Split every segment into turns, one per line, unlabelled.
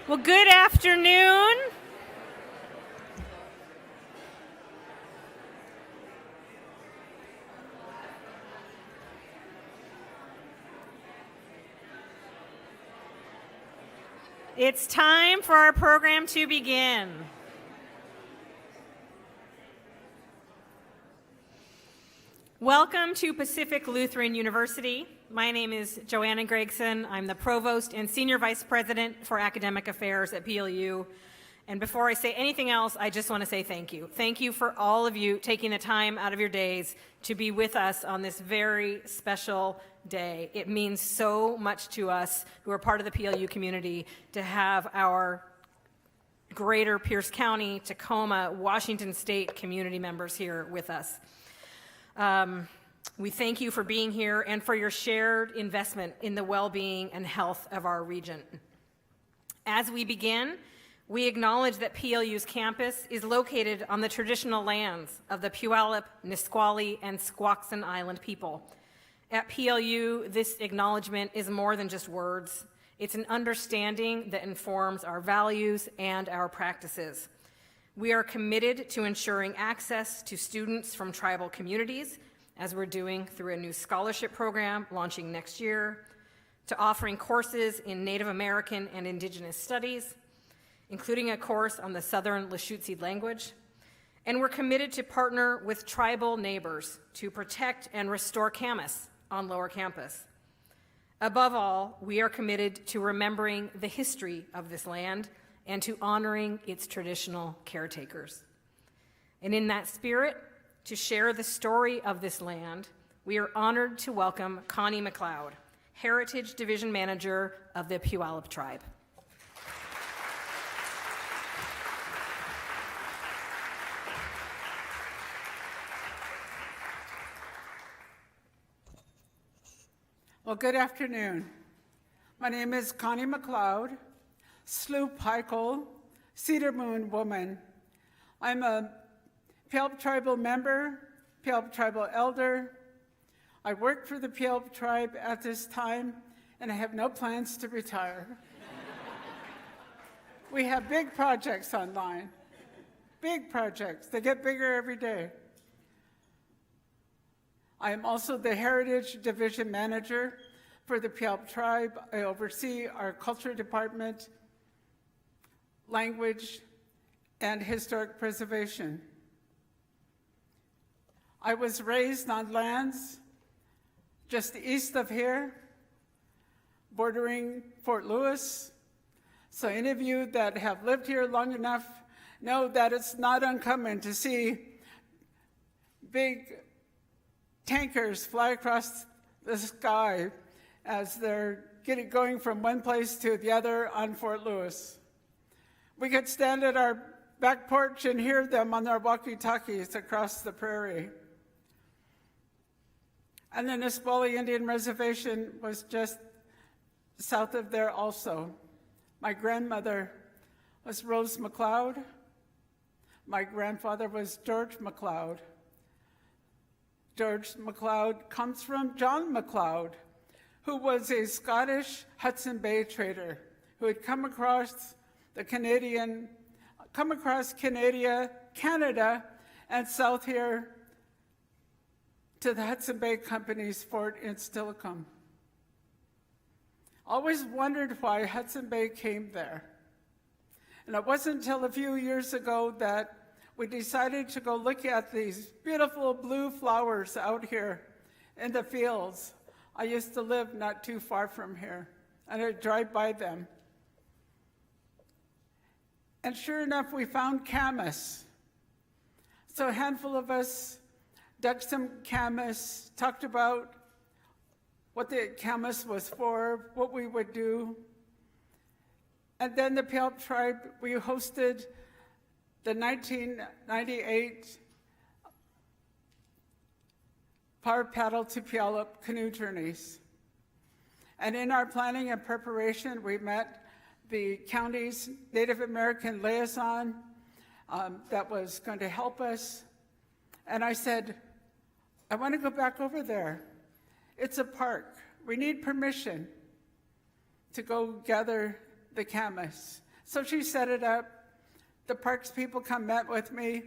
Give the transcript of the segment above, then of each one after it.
Well, good afternoon. It's time for our program to begin. Welcome to Pacific Lutheran University. My name is Joanna Gregson. I'm the Provost and Senior Vice President for Academic Affairs at PLU. And before I say anything else, I just want to say thank you. Thank you for all of you taking the time out of your days to be with us on this very special day. It means so much to us who are part of the PLU community to have our greater Pierce County, Tacoma, Washington State community members here with us. We thank you for being here and for your shared investment in the well-being and health of our region. As we begin, we acknowledge that PLU's campus is located on the traditional lands of the Puyallup, Nisqually, and Squaxin Island people. At PLU, this acknowledgement is more than just words. It's an understanding that informs our values and our practices. We are committed to ensuring access to students from tribal communities, as we're doing through a new scholarship program launching next year, to offering courses in Native American and Indigenous studies, including a course on the Southern Lushootseed language. And we're committed to partner with tribal neighbors to protect and restore Camas on Lower Campus. Above all, we are committed to remembering the history of this land and to honoring its traditional caretakers. And in that spirit, to share the story of this land, we are honored to welcome Connie McLeod, Heritage Division Manager of the Puyallup Tribe.
Well, good afternoon. My name is Connie McLeod, Sloop Heichel, Cedar Moon woman. I'm a Puyallup tribal member, Puyallup tribal elder. I work for the Puyallup tribe at this time, and I have no plans to retire. We have big projects online, big projects. They get bigger every day. I am also the Heritage Division Manager for the Puyallup tribe. I oversee our culture department, language, and historic preservation. I was raised on lands just east of here, bordering Fort Lewis. So any of you that have lived here long enough know that it's not uncommon to see big tankers fly across the sky as they're going from one place to the other on Fort Lewis. We could stand at our back porch and hear them on their walkie-talkies across the prairie. And the Nisqually Indian Reservation was just south of there also. My grandmother was Rose McLeod. My grandfather was George McLeod. George McLeod comes from John McLeod, who was a Scottish Hudson Bay trader who had come across Canada, and south here to the Hudson Bay Company's fort in Stillicum. Always wondered why Hudson Bay came there. And it wasn't until a few years ago that we decided to go look at these beautiful blue flowers out here in the fields. I used to live not too far from here, and I'd drive by them. And sure enough, we found camas. So a handful of us dug some camas, talked about what the camas was for, what we would do. And then the Puyallup tribe, we hosted the 1998 Power Paddle to Puyallup canoe journeys. And in our planning and preparation, we met the county's Native American liaison that was going to help us. And I said, I want to go back over there. It's a park. We need permission to go gather the camas. So she set it up. The parks people met with me,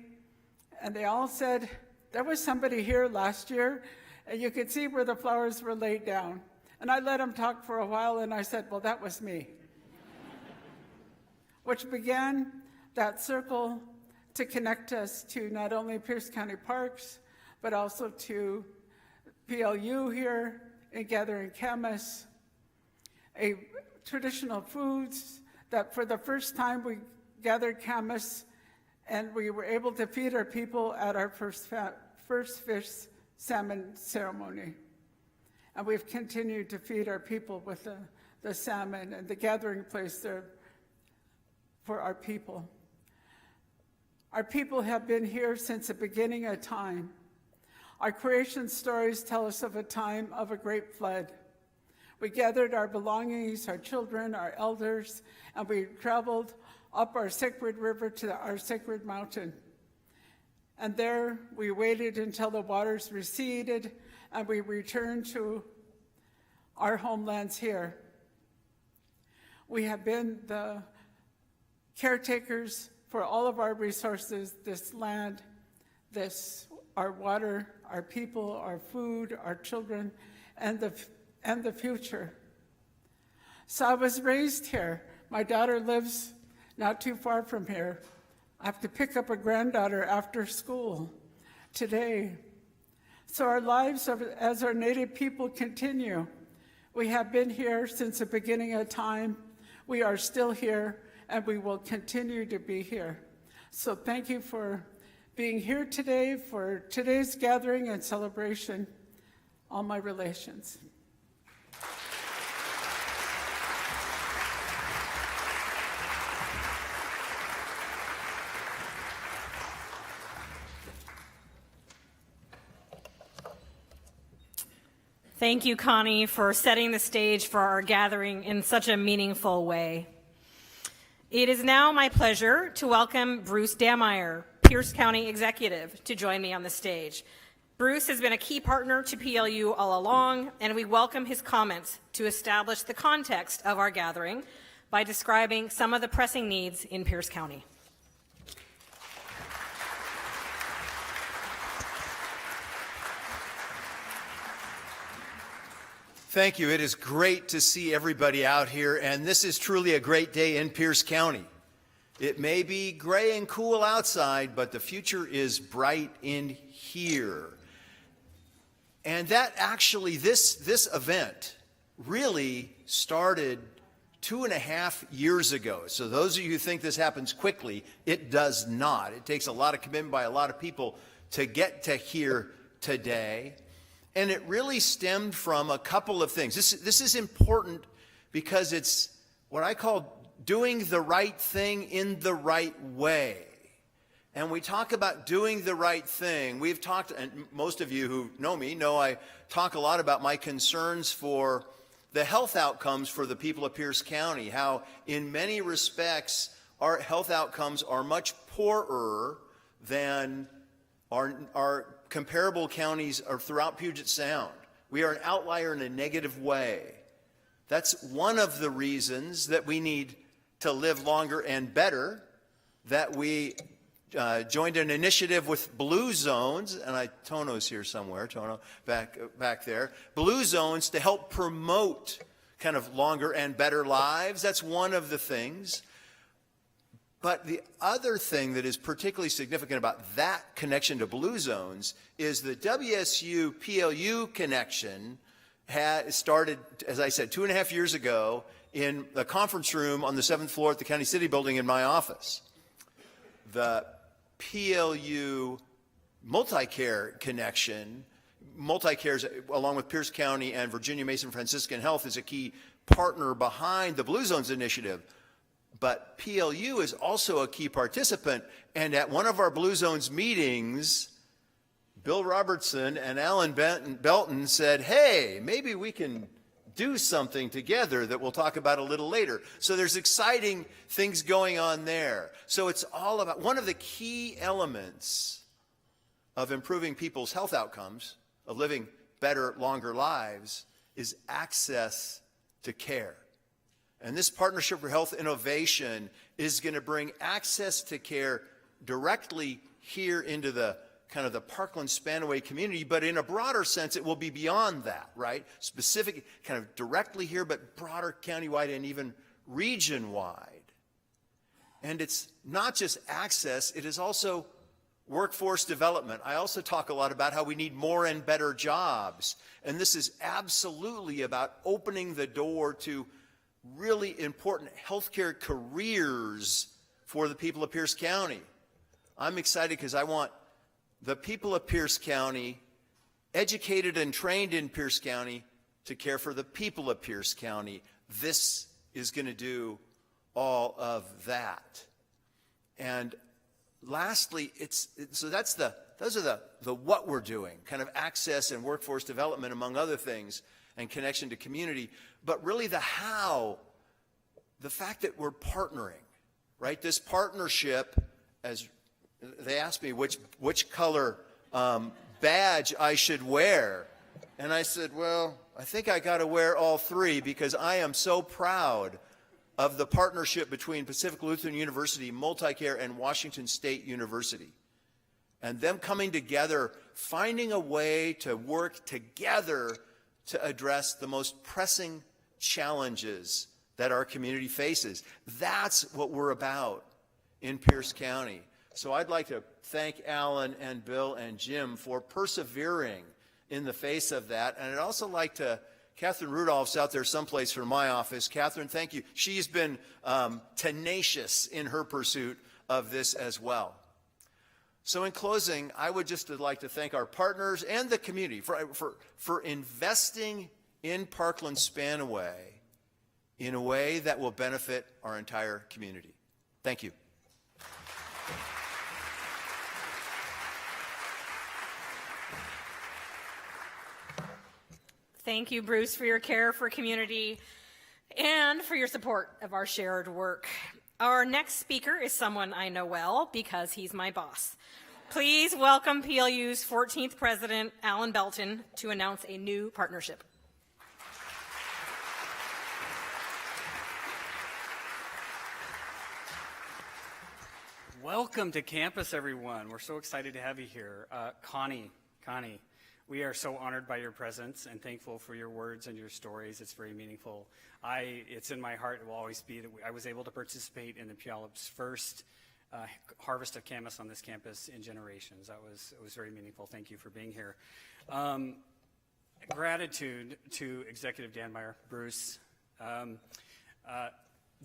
and they all said, there was somebody here last year, and you could see where the flowers were laid down. And I let them talk for a while, and I said, well, that was me. Which began that circle to connect us to not only Pierce County Parks, but also to PLU here in Gathering Camas, a traditional foods that for the first time we gathered camas and we were able to feed our people at our first fish salmon ceremony. And we've continued to feed our people with the salmon and the gathering place there for our people. Our people have been here since the beginning of time. Our creation stories tell us of a time of a great flood. We gathered our belongings, our children, our elders, and we traveled up our sacred river to our sacred mountain. And there we waited until the waters receded and we returned to our homelands here. We have been the caretakers for all of our resources, this land, our water, our people, our food, our children, and the future. So I was raised here. My daughter lives not too far from here. I have to pick up a granddaughter after school today. So our lives as our Native people continue. We have been here since the beginning of time. We are still here, and we will continue to be here. So thank you for being here today, for today's gathering and celebration, all my relations.
Thank you, Connie, for setting the stage for our gathering in such a meaningful way. It is now my pleasure to welcome Bruce Dameyer, Pierce County Executive, to join me on the stage. Bruce has been a key partner to PLU all along, and we welcome his comments to establish the context of our gathering by describing some of the pressing needs in Pierce County.
Thank you. It is great to see everybody out here, and this is truly a great day in Pierce County. It may be gray and cool outside, but the future is bright in here. And that actually, this event really started 2.5 years ago. So those of you who think this happens quickly, it does not. It takes a lot of commitment by a lot of people to get to here today. And it really stemmed from a couple of things. This is important because it's what I call doing the right thing in the right way. And we talk about doing the right thing. We've talked, and most of you who know me know I talk a lot about my concerns for the health outcomes for the people of Pierce County, how in many respects our health outcomes are much poorer than our comparable counties are throughout Puget Sound. We are an outlier in a negative way. That's one of the reasons that we need to live longer and better, that we joined an initiative with Blue Zones, and Tono's here somewhere, Tono back there, Blue Zones to help promote kind of longer and better lives. That's one of the things. But the other thing that is particularly significant about that connection to Blue Zones is the WSU PLU connection had started, as I said, 2.5 years ago in the conference room on the 7th floor at the County City Building in my office. The PLU MultiCare connection, MultiCare, along with Pierce County and Virginia Mason Franciscan Health, is a key partner behind the Blue Zones initiative. But PLU is also a key participant, and at one of our Blue Zones meetings, Bill Robertson and Alan Belton said, hey, maybe we can do something together that we'll talk about a little later. So there's exciting things going on there. So it's all about, one of the key elements of improving people's health outcomes, of living better, longer lives, is access to care. And this Partnership for Health Innovation is going to bring access to care directly here into the kind of the Parkland-Spanaway community, but in a broader sense, it will be beyond that, right? Specific, kind of directly here, but broader countywide and even region-wide. And it's not just access, it is also workforce development. I also talk a lot about how we need more and better jobs. And this is absolutely about opening the door to really important healthcare careers for the people of Pierce County. I'm excited because I want the people of Pierce County, educated and trained in Pierce County, to care for the people of Pierce County. This is going to do all of that. And lastly, those are the what we're doing, kind of access and workforce development, among other things, and connection to community. But really the how, the fact that we're partnering, right? This partnership, as they asked me which color badge I should wear. And I said, well, I think I got to wear all three because I am so proud of the partnership between Pacific Lutheran University, MultiCare, and Washington State University. And them coming together, finding a way to work together to address the most pressing challenges that our community faces. That's what we're about in Pierce County. So I'd like to thank Alan and Bill and Jim for persevering in the face of that. And I'd also like to, Catherine Rudolph's out there someplace from my office. Catherine, thank you. She's been tenacious in her pursuit of this as well. So in closing, I would just like to thank our partners and the community for investing in Parkland-Spanaway in a way that will benefit our entire community. Thank you.
Thank you, Bruce, for your care for community and for your support of our shared work. Our next speaker is someone I know well because he's my boss. Please welcome PLU's 14th president, Alan Belton, to announce a new partnership.
Welcome to campus, everyone. We're so excited to have you here. Connie, we are so honored by your presence and thankful for your words and your stories. It's very meaningful. It's in my heart, it will always be that I was able to participate in the Puyallup's first harvest of camas on this campus in generations. It was very meaningful. Thank you for being here. Gratitude to Executive Dan Meyer, Bruce.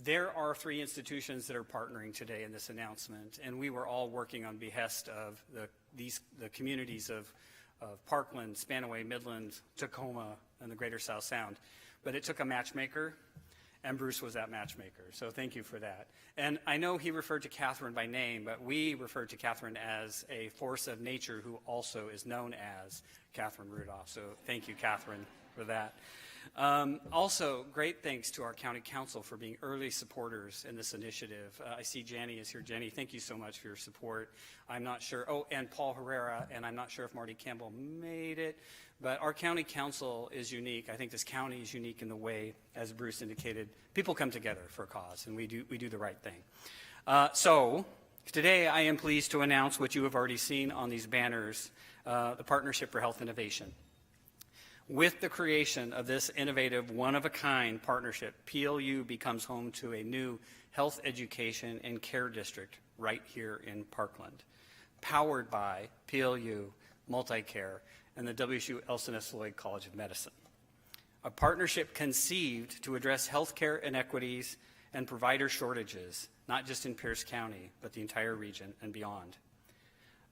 There are 3 institutions that are partnering today in this announcement, and we were all working on behest of the communities of Parkland, Spanaway, Midland, Tacoma, and the Greater South Sound. But it took a matchmaker, and Bruce was that matchmaker. So thank you for that. And I know he referred to Catherine by name, but we referred to Catherine as a force of nature who also is known as Catherine Rudolph. So thank you, Catherine, for that. Also, great thanks to our county council for being early supporters in this initiative. I see Jenny is here. Jenny, thank you so much for your support. I'm not sure, and Paul Herrera, and I'm not sure if Marty Campbell made it, but our county council is unique. I think this county is unique in the way, as Bruce indicated, people come together for a cause, and we do the right thing. So today I am pleased to announce what you have already seen on these banners, the Partnership for Health Innovation. With the creation of this innovative, one-of-a-kind partnership, PLU becomes home to a new health education and care district right here in Parkland, powered by PLU, MultiCare, and the WSU Elson Floyd College of Medicine. A partnership conceived to address healthcare inequities and provider shortages, not just in Pierce County, but the entire region and beyond.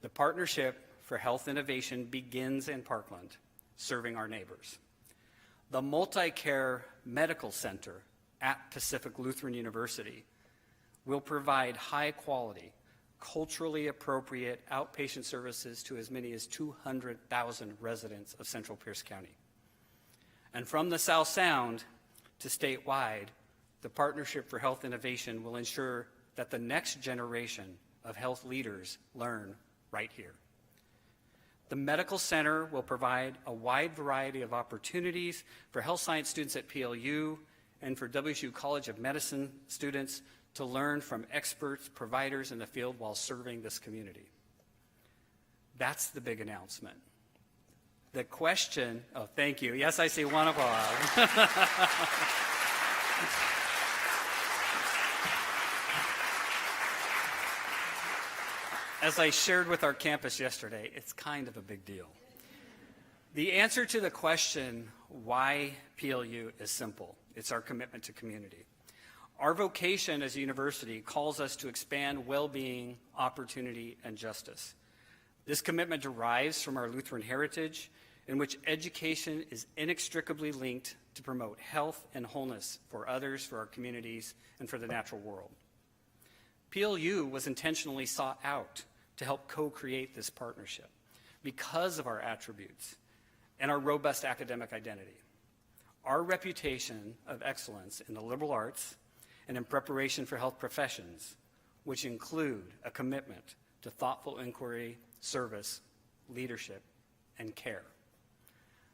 The Partnership for Health Innovation begins in Parkland, serving our neighbors. The MultiCare Medical Center at Pacific Lutheran University will provide high-quality, culturally appropriate outpatient services to as many as 200,000 residents of Central Pierce County. And from the South Sound to statewide, the Partnership for Health Innovation will ensure that the next generation of health leaders learn right here. The Medical Center will provide a wide variety of opportunities for health science students at PLU and for WSU College of Medicine students to learn from experts, providers in the field while serving this community. That's the big announcement. The question, oh, thank you. Yes, I see one applause. As I shared with our campus yesterday, it's kind of a big deal. The answer to the question, why PLU, is simple. It's our commitment to community. Our vocation as a university calls us to expand well-being, opportunity, and justice. This commitment derives from our Lutheran heritage, in which education is inextricably linked to promote health and wholeness for others, for our communities, and for the natural world. PLU was intentionally sought out to help co-create this partnership because of our attributes and our robust academic identity. Our reputation of excellence in the liberal arts and in preparation for health professions, which include a commitment to thoughtful inquiry, service, leadership, and care.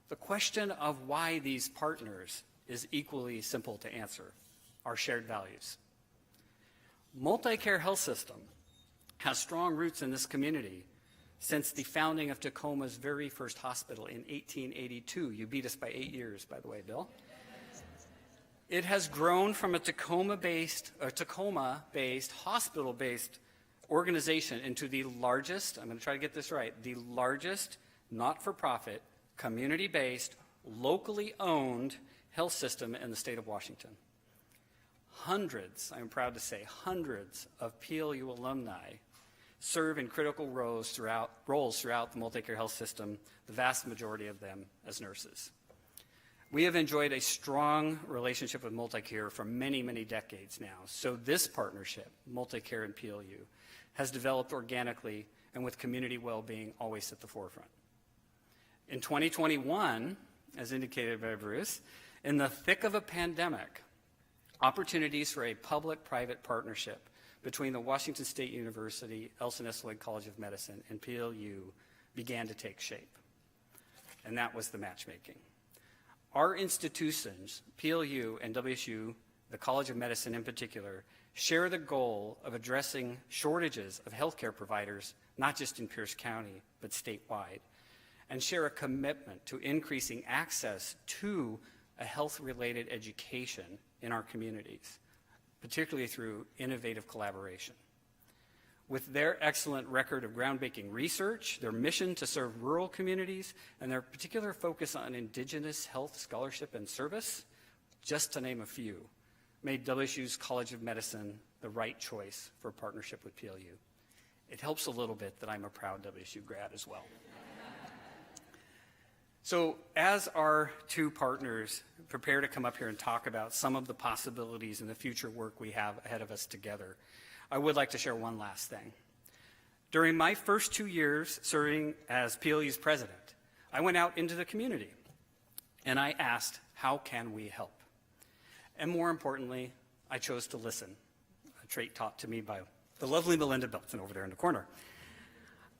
The question of why these partners is equally simple to answer: our shared values. MultiCare Health System has strong roots in this community since the founding of Tacoma's very first hospital in 1882. You beat us by 8 years, by the way, Bill. It has grown from a Tacoma-based, hospital-based organization into the largest, I'm going to try to get this right, the largest not-for-profit, community-based, locally owned health system in the state of Washington. Hundreds, I'm proud to say, hundreds of PLU alumni serve in critical roles throughout the MultiCare Health System, the vast majority of them as nurses. We have enjoyed a strong relationship with MultiCare for many, many decades now. So this partnership, MultiCare and PLU, has developed organically and with community well-being always at the forefront. In 2021, as indicated by Bruce, in the thick of a pandemic, opportunities for a public-private partnership between the Washington State University, Elson Floyd College of Medicine, and PLU began to take shape. And that was the matchmaking. Our institutions, PLU and WSU, the College of Medicine in particular, share the goal of addressing shortages of healthcare providers, not just in Pierce County, but statewide, and share a commitment to increasing access to a health-related education in our communities, particularly through innovative collaboration. With their excellent record of groundbreaking research, their mission to serve rural communities, and their particular focus on indigenous health scholarship and service, just to name a few, made WSU's College of Medicine the right choice for a partnership with PLU. It helps a little bit that I'm a proud WSU grad as well. So as our two partners prepare to come up here and talk about some of the possibilities and the future work we have ahead of us together, I would like to share one last thing. During my first 2 years serving as PLU's president, I went out into the community and I asked, how can we help? And more importantly, I chose to listen, a trait taught to me by the lovely Melinda Belton over there in the corner.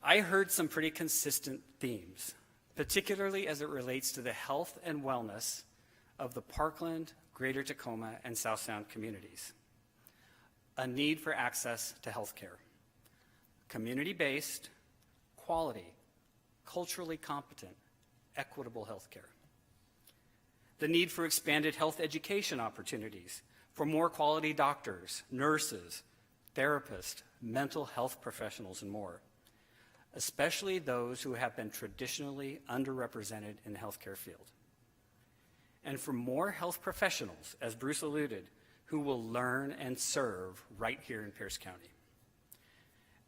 I heard some pretty consistent themes, particularly as it relates to the health and wellness of the Parkland, Greater Tacoma, and South Sound communities. A need for access to health care, community-based, quality, culturally competent, equitable health care. The need for expanded health education opportunities for more quality doctors, nurses, therapists, mental health professionals, and more, especially those who have been traditionally underrepresented in the healthcare field. And for more health professionals, as Bruce alluded, who will learn and serve right here in Pierce County.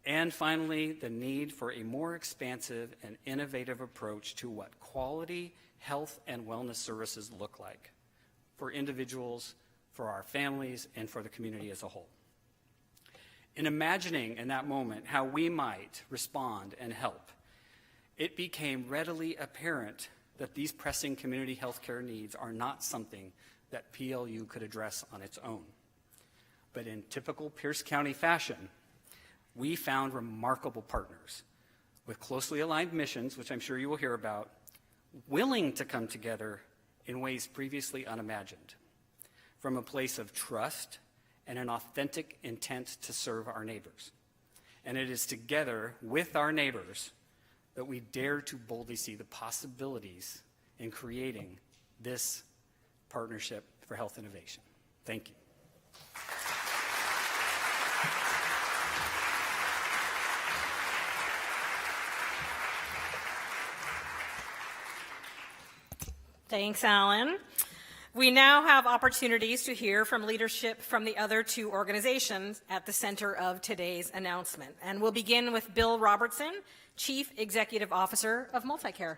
And finally, the need for a more expansive and innovative approach to what quality health and wellness services look like for individuals, for our families, and for the community as a whole. In imagining in that moment how we might respond and help, it became readily apparent that these pressing community healthcare needs are not something that PLU could address on its own. But in typical Pierce County fashion, we found remarkable partners with closely aligned missions, which I'm sure you will hear about, willing to come together in ways previously unimagined. from a place of trust and an authentic intent to serve our neighbors. And it is together with our neighbors that we dare to boldly see the possibilities in creating this partnership for health innovation. Thank you.
Thanks, Alan. We now have opportunities to hear from leadership from the other two organizations at the center of today's announcement. And we'll begin with Bill Robertson, Chief Executive Officer of MultiCare.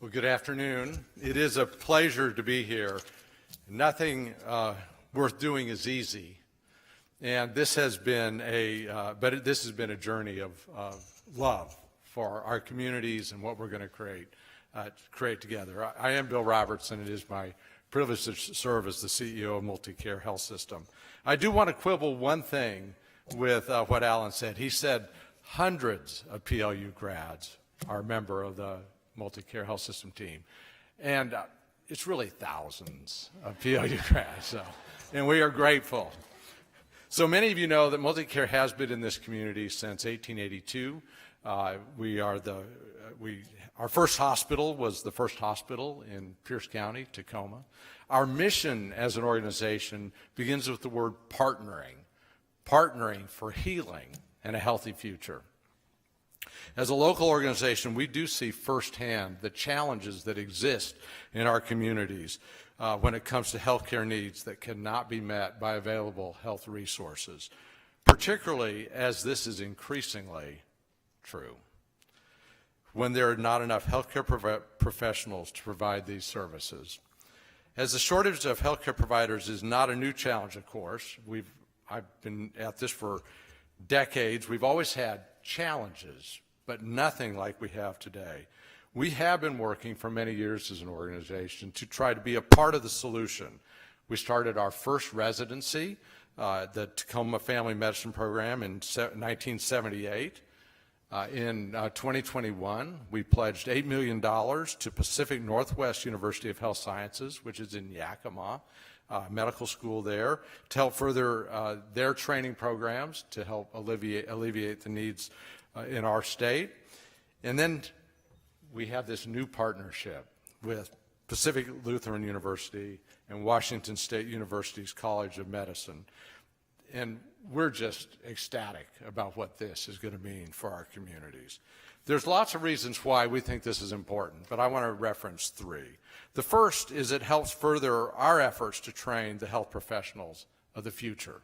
Well, good afternoon. It is a pleasure to be here. Nothing worth doing is easy. And this has been this has been a journey of love for our communities and what we're going to create together. I am Bill Robertson. It is my privilege to serve as the CEO of MultiCare Health System. I do want to quibble one thing with what Alan said. He said hundreds of PLU grads are a member of the MultiCare Health System team. And it's really thousands of PLU grads. And we are grateful. So many of you know that MultiCare has been in this community since 1882. Our first hospital was the first hospital in Pierce County, Tacoma. Our mission as an organization begins with the word partnering for healing and a healthy future. As a local organization, we do see firsthand the challenges that exist in our communities when it comes to healthcare needs that cannot be met by available health resources, particularly as this is increasingly true, when there are not enough healthcare professionals to provide these services. As the shortage of healthcare providers is not a new challenge, of course, I've been at this for decades. We've always had challenges, but nothing like we have today. We have been working for many years as an organization to try to be a part of the solution. We started our first residency, the Tacoma Family Medicine Program, in 1978. In 2021, we pledged $8 million to Pacific Northwest University of Health Sciences, which is in Yakima, medical school there, to help further their training programs to help alleviate the needs in our state. And then we have this new partnership with Pacific Lutheran University and Washington State University's College of Medicine. And we're just ecstatic about what this is going to mean for our communities. There's lots of reasons why we think this is important, but I want to reference three. The first is it helps further our efforts to train the health professionals of the future.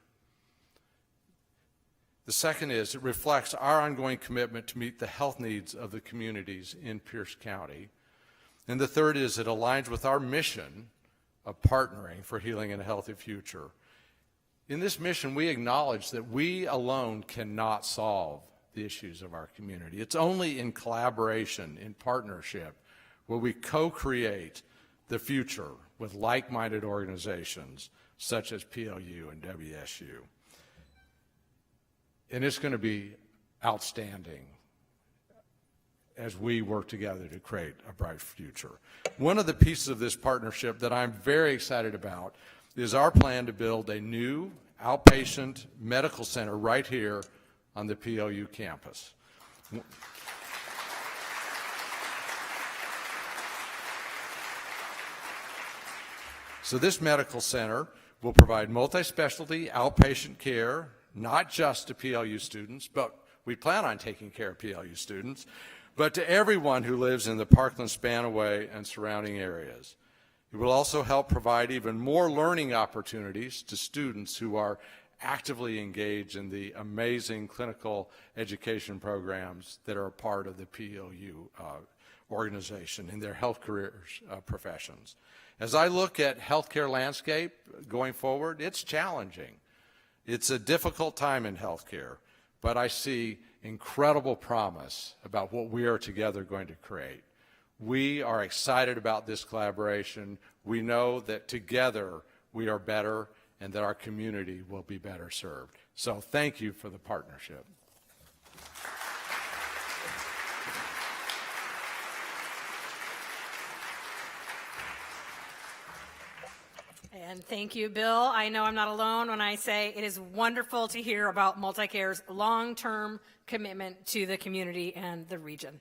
The second is it reflects our ongoing commitment to meet the health needs of the communities in Pierce County. And the third is it aligns with our mission of partnering for healing and a healthy future. In this mission, we acknowledge that we alone cannot solve the issues of our community. It's only in collaboration, in partnership, where we co-create the future with like-minded organizations such as PLU and WSU. And it's going to be outstanding as we work together to create a bright future. One of the pieces of this partnership that I'm very excited about is our plan to build a new outpatient medical center right here on the PLU campus. So this medical center will provide multi-specialty outpatient care, not just to PLU students, but we plan on taking care of PLU students, but to everyone who lives in the Parkland-Spanaway and surrounding areas. It will also help provide even more learning opportunities to students who are actively engaged in the amazing clinical education programs that are a part of the PLU organization in their health careers professions. As I look at healthcare landscape going forward, it's challenging. It's a difficult time in healthcare, but I see incredible promise about what we are together going to create. We are excited about this collaboration. We know that together we are better and that our community will be better served. So thank you for the partnership.
And thank you, Bill. I know I'm not alone when I say it is wonderful to hear about MultiCare's long-term commitment to the community and the region.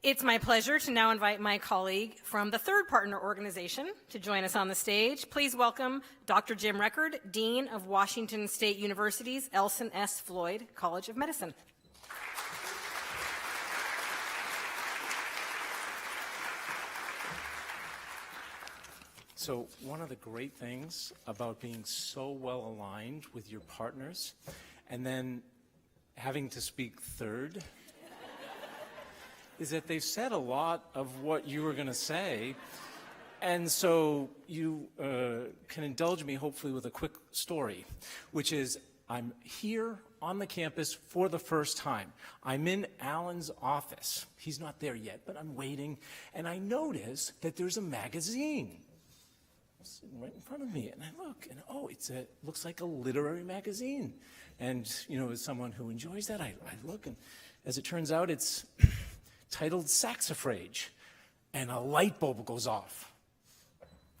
It's my pleasure to now invite my colleague from the third partner organization to join us on the stage. Please welcome Dr. Jim Record, Dean of Washington State University's Elson S. Floyd College of Medicine.
So one of the great things about being so well aligned with your partners and then having to speak third is that they've said a lot of what you were going to say. And so you can indulge me hopefully with a quick story, which is I'm here on the campus for the first time. I'm in Alan's office. He's not there yet, but I'm waiting. And I notice that there's a magazine sitting right in front of me, and I look, and oh, looks like a literary magazine. And you know, as someone who enjoys that, I look, and as it turns out, it's titled Saxifrage, and a light bulb goes off.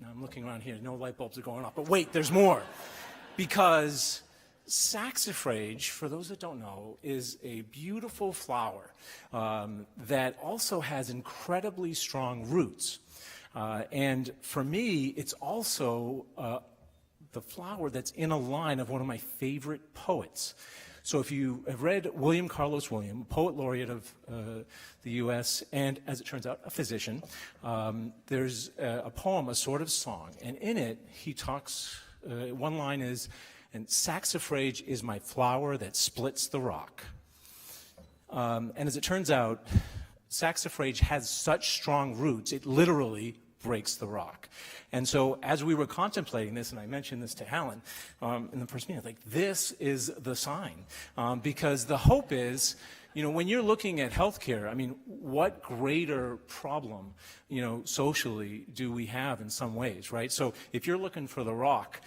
Now I'm looking around here, no light bulbs are going off, but wait, there's more, because saxifrage, for those that don't know, is a beautiful flower that also has incredibly strong roots. And for me, it's also the flower that's in a line of one of my favorite poets. So if you have read William Carlos Williams, poet laureate of the U.S., and as it turns out, a physician, there's a poem, a sort of song, and in it, he talks, one line is, and saxifrage is my flower that splits the rock. And as it turns out, saxifrage has such strong roots, it literally breaks the rock. And so as we were contemplating this, and I mentioned this to Alan in the first meeting, like this is the sign. Because the hope is, you know, when you're looking at healthcare, I mean, what greater problem, you know, socially do we have in some ways, right? So if you're looking for the rock,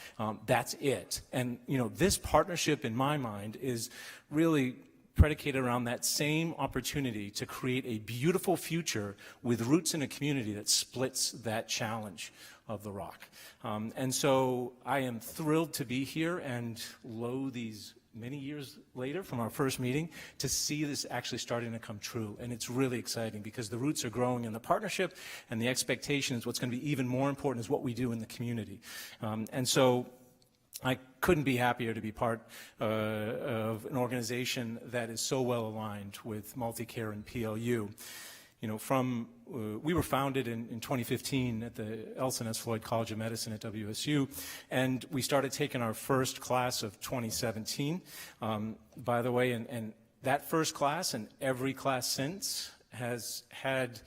that's it. And, you know, this partnership in my mind is really predicated around that same opportunity to create a beautiful future with roots in a community that splits that challenge of the rock. And so I am thrilled to be here, and lo, these many years later from our first meeting, to see this actually starting to come true. And it's really exciting because the roots are growing in the partnership, and the expectation is what's going to be even more important is what we do in the community. And so I couldn't be happier to be part of an organization that is so well aligned with MultiCare and PLU. You know, we were founded in 2015 at the Elson S. Floyd College of Medicine at WSU, and we started taking our first class of 2017. By the way, and that first class and every class since has had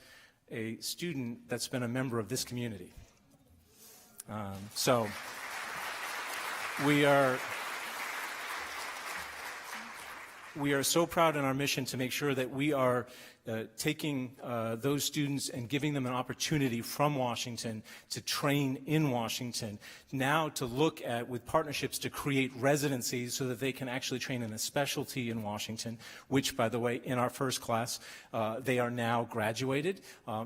a student that's been a member of this community. So we are so proud in our mission to make sure that we are taking those students and giving them an opportunity from Washington to train in Washington, now to look at, with partnerships, to create residencies so that they can actually train in a specialty in Washington, which, by the way, in our first class, they are now graduated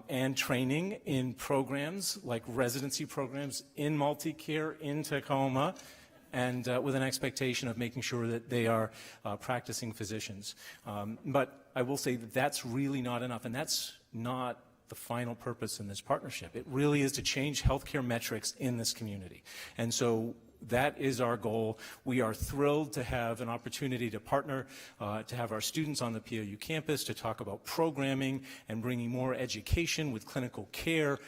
and training in programs like residency programs in MultiCare in Tacoma, and with an expectation of making sure that they are practicing physicians. But I will say that that's really not enough, and that's not the final purpose in this partnership. It really is to change healthcare metrics in this community. And so that is our goal. We are thrilled to have an opportunity to partner, to have our students on the PLU campus to talk about programming and bringing more education with clinical care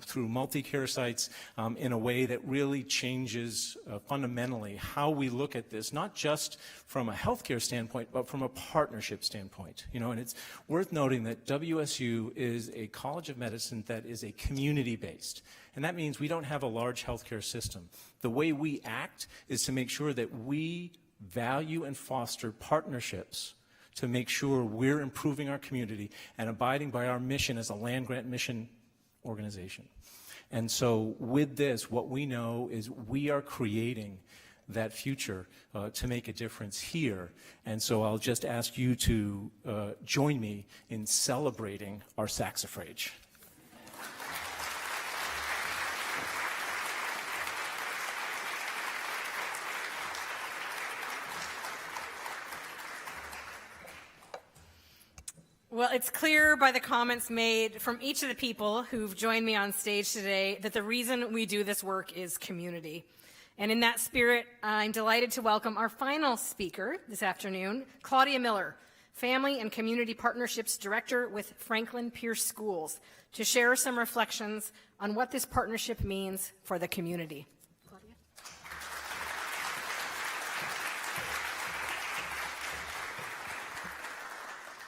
through MultiCare sites in a way that really changes fundamentally how we look at this, not just from a healthcare standpoint, but from a partnership standpoint. You know, and it's worth noting that WSU is a college of medicine that is a community-based. And that means we don't have a large healthcare system. The way we act is to make sure that we value and foster partnerships to make sure we're improving our community and abiding by our mission as a land-grant mission organization. And so with this, what we know is we are creating that future to make a difference here. And so I'll just ask you to join me in celebrating our saxifrage.
Well, it's clear by the comments made from each of the people who've joined me on stage today that the reason we do this work is community. And in that spirit, I'm delighted to welcome our final speaker this afternoon, Claudia Miller, Family and Community Partnerships Director with Franklin-Pierce Schools, to share some reflections on what this partnership means for the community. Claudia?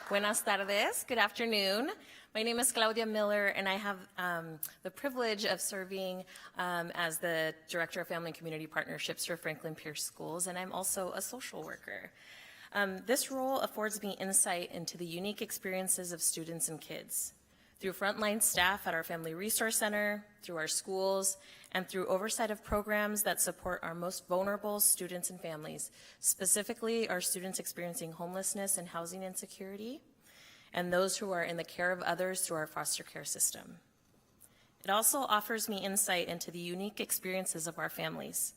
Buenas tardes, good afternoon. My name is Claudia Miller, and I have the privilege of serving as the Director of Family and Community Partnerships for Franklin-Pierce Schools, and I'm also a social worker. This role affords me insight into the unique experiences of students and kids through frontline staff at our Family Resource Center, through our schools, and through oversight of programs that support our most vulnerable students and families, specifically our students experiencing homelessness and housing insecurity, and those who are in the care of others through our foster care system. It also offers me insight into the unique experiences of our families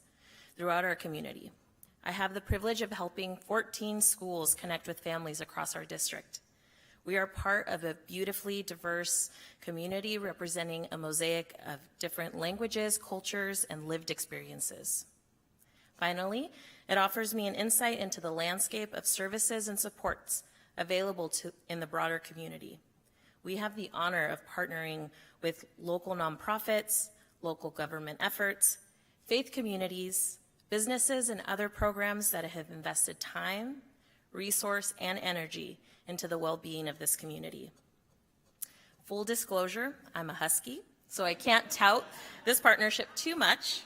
throughout our community. I have the privilege of helping 14 schools connect with families across our district. We are part of a beautifully diverse community representing a mosaic of different languages, cultures, and lived experiences. Finally, it offers me an insight into the landscape of services and supports available in the broader community. We have the honor of partnering with local nonprofits, local government efforts, faith communities, businesses, and other programs that have invested time, resource, and energy into the well-being of this community. Full disclosure, I'm a Husky, so I can't tout this partnership too much.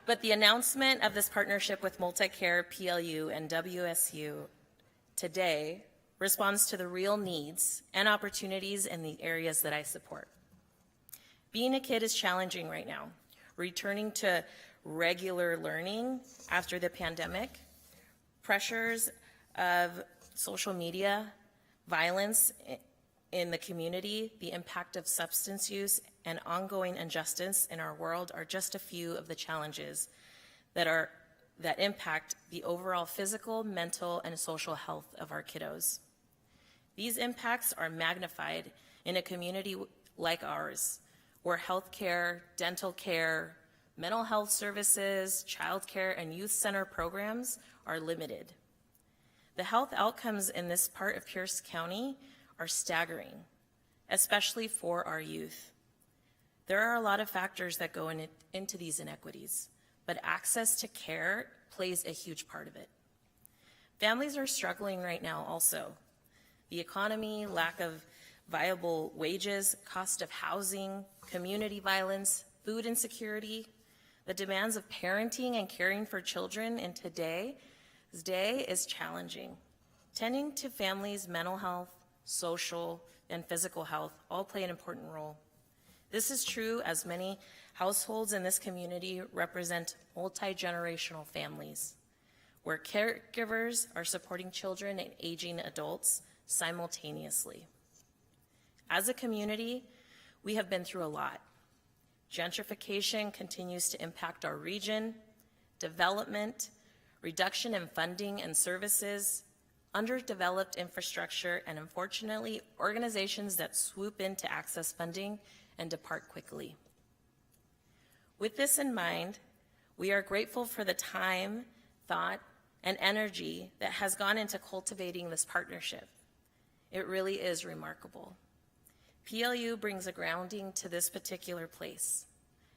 But the announcement of this partnership with MultiCare, PLU, and WSU today responds to the real needs and opportunities in the areas that I support. Being a kid is challenging right now. Returning to regular learning after the pandemic, pressures of social media, violence in the community, the impact of substance use, and ongoing injustice in our world are just a few of the challenges that impact the overall physical, mental, and social health of our kiddos. These impacts are magnified in a community like ours, where healthcare, dental care, mental health services, childcare, and youth center programs are limited. The health outcomes in this part of Pierce County are staggering, especially for our youth. There are a lot of factors that go into these inequities, but access to care plays a huge part of it. Families are struggling right now also. The economy, lack of viable wages, cost of housing, community violence, food insecurity, the demands of parenting and caring for children in today's day is challenging. Tending to families' mental health, social, and physical health all play an important role. This is true as many households in this community represent multi-generational families, where caregivers are supporting children and aging adults simultaneously. As a community, we have been through a lot. Gentrification continues to impact our region, development, reduction in funding and services, underdeveloped infrastructure, and unfortunately, organizations that swoop in to access funding and depart quickly. With this in mind, we are grateful for the time, thought, and energy that has gone into cultivating this partnership. It really is remarkable. PLU brings a grounding to this particular place,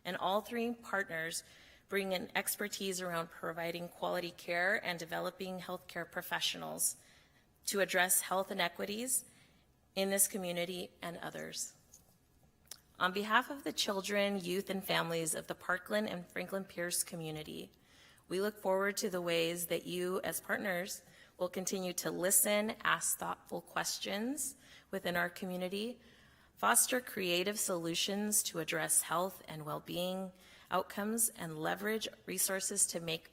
and all three partners bring an expertise around providing quality care and developing healthcare professionals to address health inequities in this community and others. On behalf of the children, youth, and families of the Parkland and Franklin-Pierce community, we look forward to the ways that you, as partners, will continue to listen, ask thoughtful questions within our community, foster creative solutions to address health and well-being outcomes, and leverage resources to make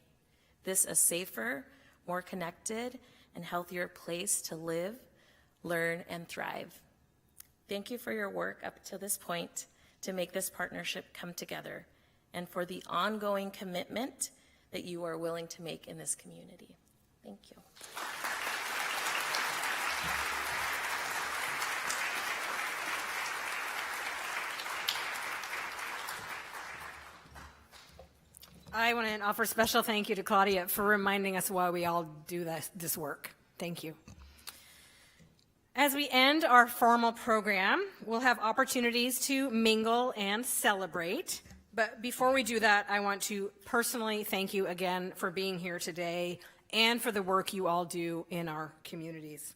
this a safer, more connected, and healthier place to live, learn, and thrive. Thank you for your work up to this point to make this partnership come together, and for the ongoing commitment that you are willing to make in this community. Thank you.
I want to offer special thank you to Claudia for reminding us why we all do this work. Thank you. As we end our formal program, we'll have opportunities to mingle and celebrate. But before we do that, I want to personally thank you again for being here today and for the work you all do in our communities.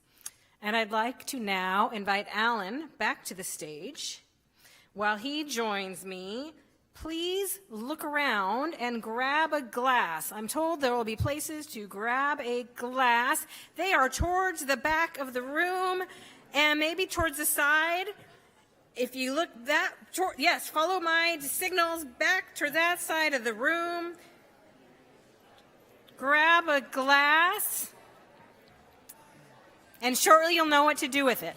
And I'd like to now invite Alan back to the stage. While he joins me, please look around and grab a glass. I'm told there will be places to grab a glass. They are towards the back of the room and maybe towards the side. If you look yes, follow my signals back to that side of the room. Grab a glass, and shortly you'll know what to do with it.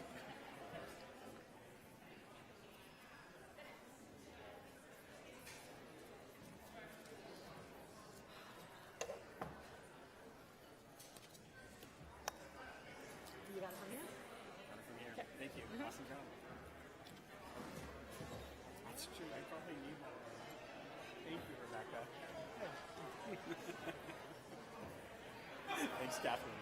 Thank you. Awesome job. That's true. I probably need that. Thank you, Rebecca. Thanks, Catherine.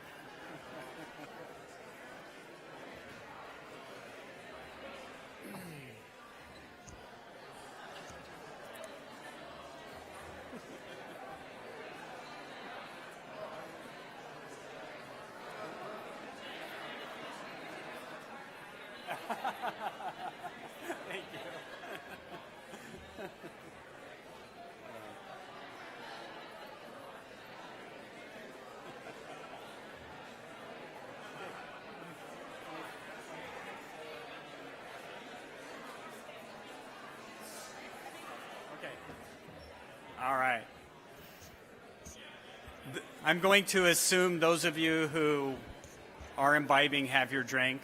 Thank you. Okay. All right. I'm going to assume those of you who are imbibing have your drink.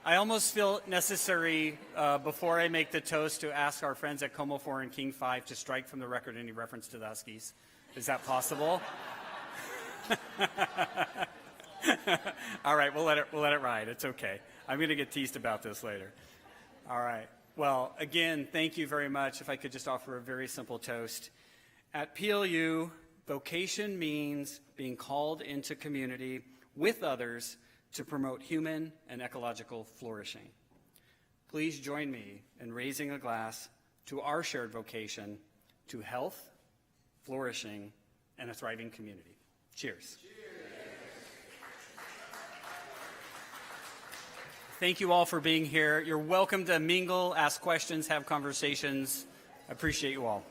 I almost feel necessary, before I make the toast, to ask our friends at Como 4 and King 5 to strike from the record any reference to the Huskies. Is that possible? All right, we'll let it ride. It's okay. I'm going to get teased about this later. All right. Well, again, thank you very much. If I could just offer a very simple toast. At PLU, vocation means being called into community with others to promote human and ecological flourishing. Please join me in raising a glass to our shared vocation to health, flourishing, and a thriving community. Cheers. Thank you all for being here. You're welcome to mingle, ask questions, have conversations. I appreciate you all.